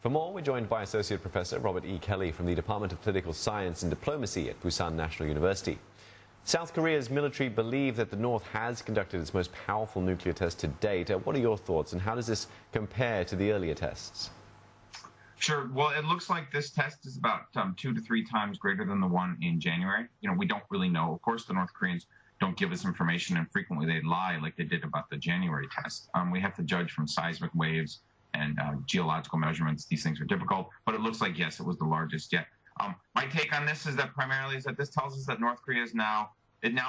For more, we're joined by Associate Professor Robert E. Kelly from the Department of Political Science and Diplomacy at Busan National University. South Korea's military believe that the North has conducted its most powerful nuclear test to date. What are your thoughts, and how does this compare to the earlier tests? Sure. Well, it looks like this test is about 2 to 3 times greater than the one in January. We don't really know. Of course, the North Koreans don't give us information, and frequently they lie like they did about the January test. We have to judge from seismic waves and geological measurements. These things are difficult, but it looks like, yes, it was the largest yet. My take on this is that primarily this tells us that North Korea now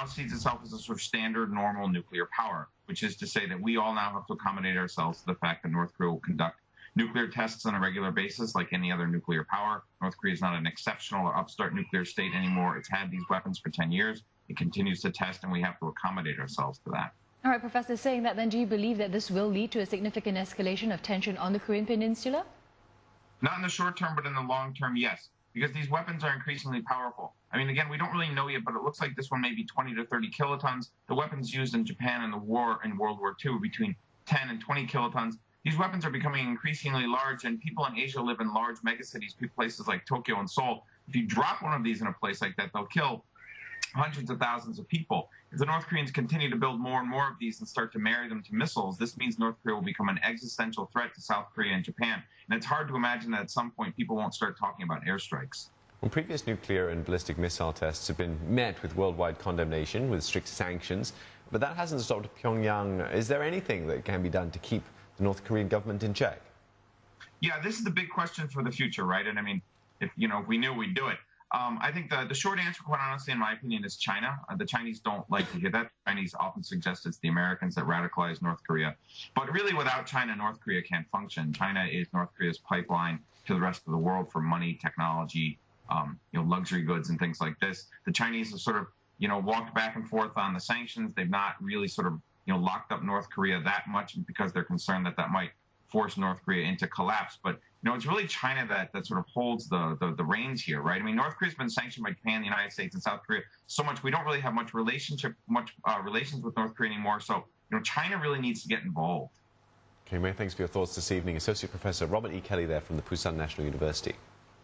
sees itself as a sort of standard, normal nuclear power, which is to say that we all now have to accommodate ourselves to the fact that North Korea will conduct nuclear tests on a regular basis like any other nuclear power. North Korea is not an exceptional or upstart nuclear state anymore. It's had these weapons for 10 years. It continues to test, and we have to accommodate ourselves to that. All right, Professor, saying that, then do you believe that this will lead to a significant escalation of tension on the Korean Peninsula? Not in the short term, but in the long term, yes, because these weapons are increasingly powerful. I mean, again, we don't really know yet, but it looks like this one may be 20 to 30 kilotons. The weapons used in Japan in World War II were between 10 and 20 kilotons. These weapons are becoming increasingly large, and people in Asia live in large megacities, places like Tokyo and Seoul. If you drop one of these in a place like that, they'll kill hundreds of thousands of people. If the North Koreans continue to build more and more of these and start to marry them to missiles, this means North Korea will become an existential threat to South Korea and Japan. And it's hard to imagine that at some point people won't start talking about airstrikes. Well, previous nuclear and ballistic missile tests have been met with worldwide condemnation, with strict sanctions, but that hasn't stopped Pyongyang. Is there anything that can be done to keep the North Korean government in check? Yeah, this is the big question for the future, right? And I mean, if we knew, we'd do it. I think the short answer, quite honestly, in my opinion, is China. The Chinese don't like to hear that. The Chinese often suggest it's the Americans that radicalize North Korea. But really, without China, North Korea can't function. China is North Korea's pipeline to the rest of the world for money, technology, luxury goods, and things like this. The Chinese have sort of, walked back and forth on the sanctions. They've not really sort of, locked up North Korea that much because they're concerned that might force North Korea into collapse. But it's really China that sort of holds the reins here, right? I mean, North Korea's been sanctioned by Japan, the United States, and South Korea so much we don't really have much relations with North Korea anymore. So China really needs to get involved. Okay, many thanks for your thoughts this evening. Associate Professor Robert E. Kelly there from the Busan National University.